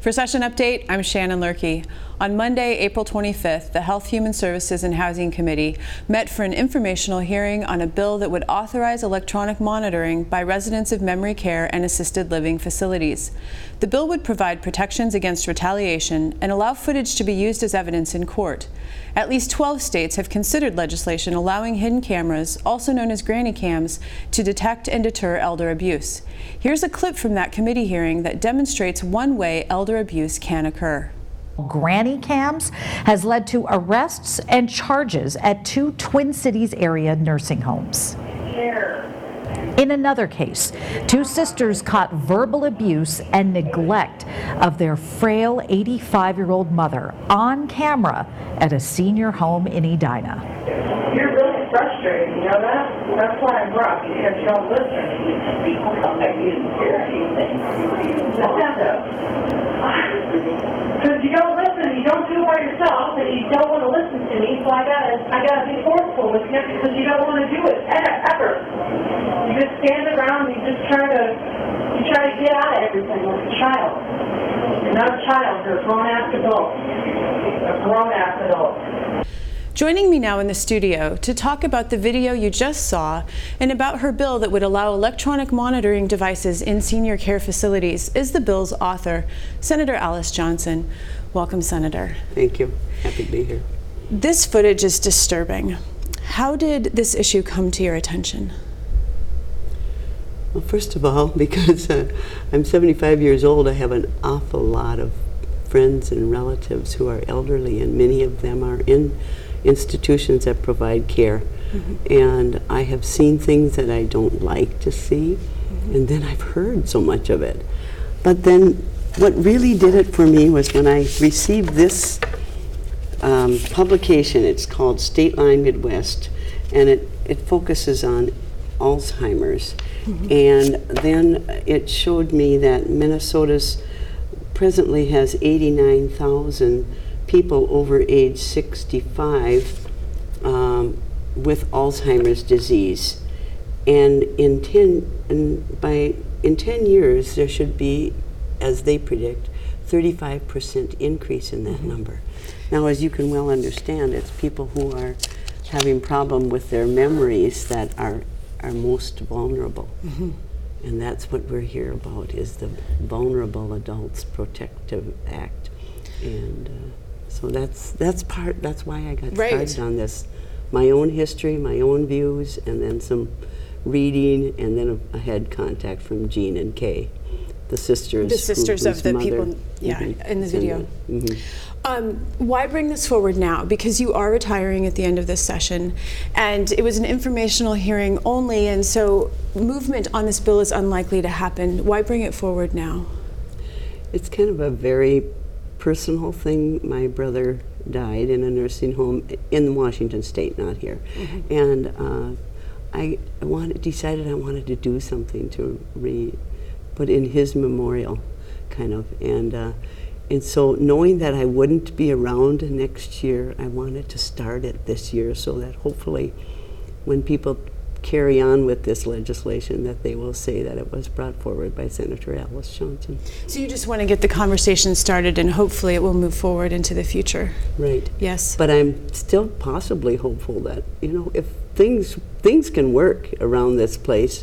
For Session Update, I'm Shannon Loehrke. On Monday, April 25th, the Health, Human Services and Housing Committee met for an informational hearing on a bill that would authorize electronic monitoring by residents of memory care and assisted living facilities. The bill would provide protections against retaliation and allow footage to be used as evidence in court. At least 12 states have considered legislation allowing hidden cameras, also known as granny cams, to detect and deter elder abuse. Here's a clip from that committee hearing that demonstrates one way elder abuse can occur. Granny cams has led to arrests and charges at 2 Twin Cities area nursing homes. In another case, 2 sisters caught verbal abuse and neglect of their frail 85-year-old mother on camera at a senior home in Edina. You're really frustrated, you know that? That's why I'm rough, because you don't listen. People come back to you and hear anything. Because you don't listen, you don't do it by yourself, and you don't want to listen to me, so I gotta be forceful with you because you don't want to do it ever. You just stand around and you try to get out of everything like a child. You're not a child, you're a grown-ass adult. A grown-ass adult. Joining me now in the studio to talk about the video you just saw and about her bill that would allow electronic monitoring devices in senior care facilities is the bill's author, Senator Alice Johnson. Welcome, Senator. Thank you. Happy to be here. This footage is disturbing. How did this issue come to your attention? Well, first of all, because I'm 75 years old, I have an awful lot of friends and relatives who are elderly, and many of them are in institutions that provide care. And I have seen things that I don't like to see, and then I've heard so much of it. But then what really did it for me was when I received this publication. It's called State Line Midwest, and it focuses on Alzheimer's. And then it showed me that Minnesota's presently has 89,000 people over age 65 with Alzheimer's disease, and in 10 years there should be, as they predict, 35% increase in that number. Now, as you can well understand, it's people who are having problem with their memories that are most vulnerable. And that's what we're here about, is the Vulnerable Adults Protective Act. And so that's why I got started on this. My own history, my own views, and then some reading, and then a head contact from Jean and Kay, the sisters. The sisters of the mother, people, in the video. Why bring this forward now? Because you are retiring at the end of this session, and it was an informational hearing only, and so movement on this bill is unlikely to happen. Why bring it forward now? It's kind of a very personal thing. My brother died in a nursing home in Washington State, not here. And I decided I wanted to do something to put in his memorial, kind of. And so knowing that I wouldn't be around next year, I wanted to start it this year so that hopefully when people carry on with this legislation, that they will say that it was brought forward by Senator Alice Johnson. So you just want to get the conversation started, and hopefully it will move forward into the future. Right. Yes. But I'm still possibly hopeful that, if things can work around this place,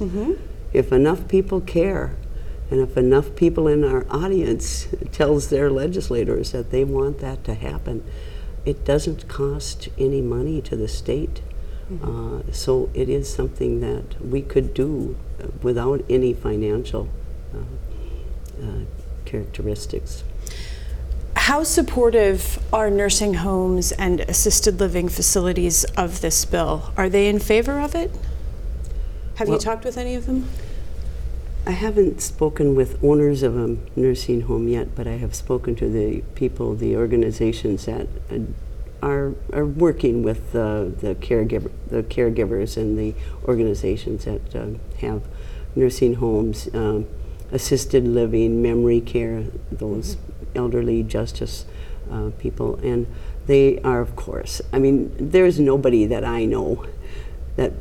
if enough people care, and if enough people in our audience tells their legislators that they want that to happen, it doesn't cost any money to the state. So it is something that we could do without any financial characteristics. How supportive are nursing homes and assisted living facilities of this bill? Are they in favor of it? Have you talked with any of them? I haven't spoken with owners of a nursing home yet, but I have spoken to the people, the organizations that are working with the caregivers and the organizations that have nursing homes, assisted living, memory care, those elderly justice people, and they are, of course. I mean, there's nobody that I know that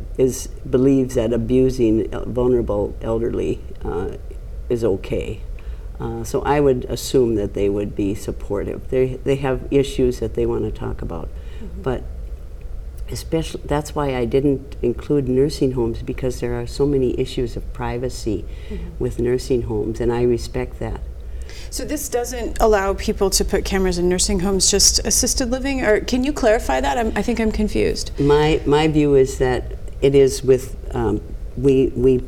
believes that abusing vulnerable elderly is okay. So I would assume that they would be supportive. They have issues that they want to talk about, but especially that's why I didn't include nursing homes, because there are so many issues of privacy with nursing homes, and I respect that. So this doesn't allow people to put cameras in nursing homes, just assisted living, or can you clarify that? I think I'm confused. My view is that it is with, we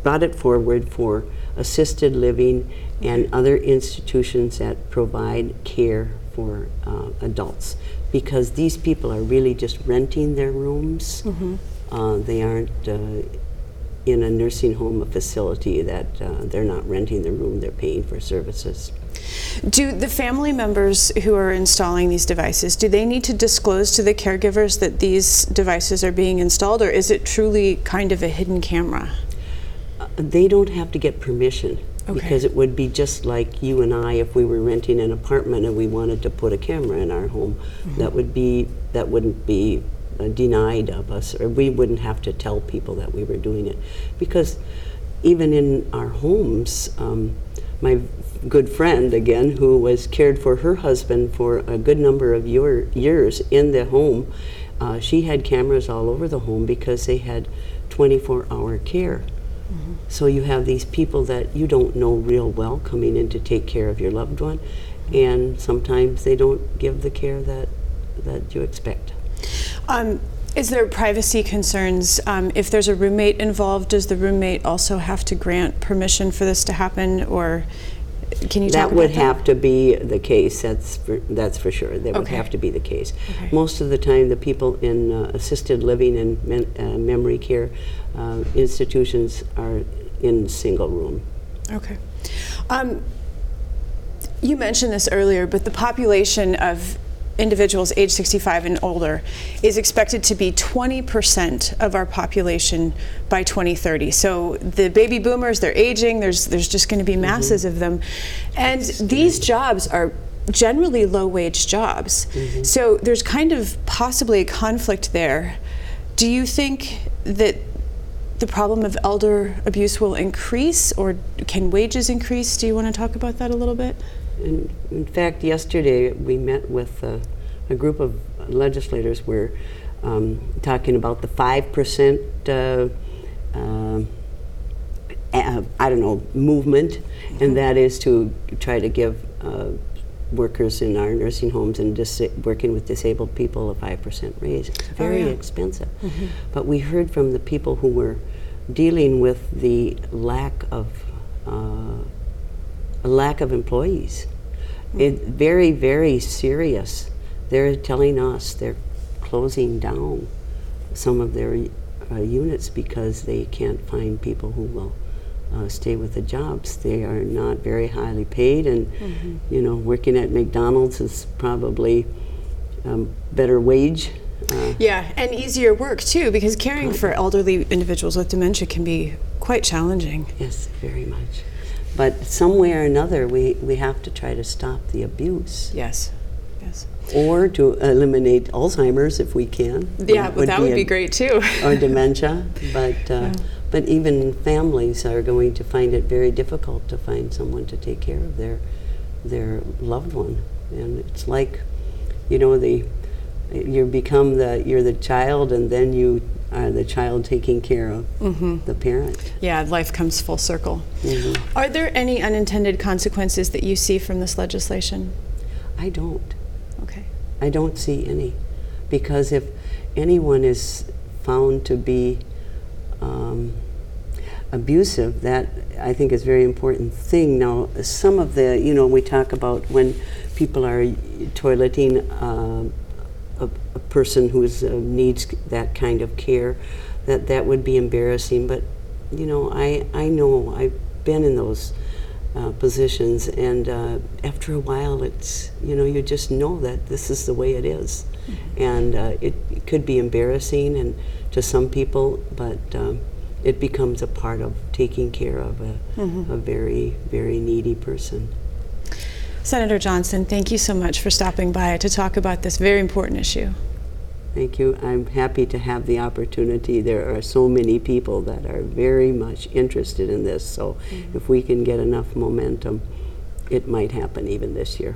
brought it forward for assisted living and other institutions that provide care for adults, because these people are really just renting their rooms. They aren't in a nursing home facility that they're not renting the room, they're paying for services. Do the family members who are installing these devices, do they need to disclose to the caregivers that these devices are being installed, or is it truly kind of a hidden camera? They don't have to get permission. Okay. Because it would be just like you and I, if we were renting an apartment and we wanted to put a camera in our home, that wouldn't be denied of us, or we wouldn't have to tell people that we were doing it. Because even in our homes, my good friend, again, who was cared for her husband for a good number of years in the home, she had cameras all over the home because they had 24-hour care. So you have these people that you don't know real well coming in to take care of your loved one, and sometimes they don't give the care that you expect. Is there privacy concerns? If there's a roommate involved, does the roommate also have to grant permission for this to happen, or can you talk about that? That would have to be the case, that's for sure. That would have to be the case. Most of the time, the people in assisted living and memory care institutions are in single room. Okay. You mentioned this earlier, but the population of individuals age 65 and older is expected to be 20% of our population by 2030. So the baby boomers, they're aging, there's just going to be masses of them. And these jobs are generally low-wage jobs. So there's kind of possibly a conflict there. Do you think that the problem of elder abuse will increase, or can wages increase? Do you want to talk about that a little bit? In fact, yesterday we met with a group of legislators. We're talking about the 5% movement, and that is to try to give workers in our nursing homes and working with disabled people a 5% raise. It's very expensive. But we heard from the people who were dealing with the lack of employees. It's very, very serious. They're telling us they're closing down some of their units because they can't find people who will stay with the jobs. They are not very highly paid, and you know, working at McDonald's is probably better wage. Yeah, and easier work too, because caring for elderly individuals with dementia can be quite challenging. Yes, very much. But some way or another, we have to try to stop the abuse. Yes, yes. Or to eliminate Alzheimer's if we can. Yeah, but that would be great too. Or dementia. But even families are going to find it very difficult to find someone to take care of their loved one. And it's like, you know, you're the child, and then you are the child taking care of the parent. Yeah, life comes full circle. Are there any unintended consequences that you see from this legislation? I don't. Okay. I don't see any, because if anyone is found to be abusive, that I think is a very important thing. Now, some of the, you know, we talk about when people are toileting a person who needs that kind of care, that would be embarrassing. But, you know, I know I've been in those positions, and after a while, it's, you know, you just know that this is the way it is. And it could be embarrassing and to some people, but it becomes a part of taking care of a very, very needy person. Senator Johnson, thank you so much for stopping by to talk about this very important issue. Thank you. I'm happy to have the opportunity. There are so many people that are very much interested in this, so if we can get enough momentum, it might happen even this year.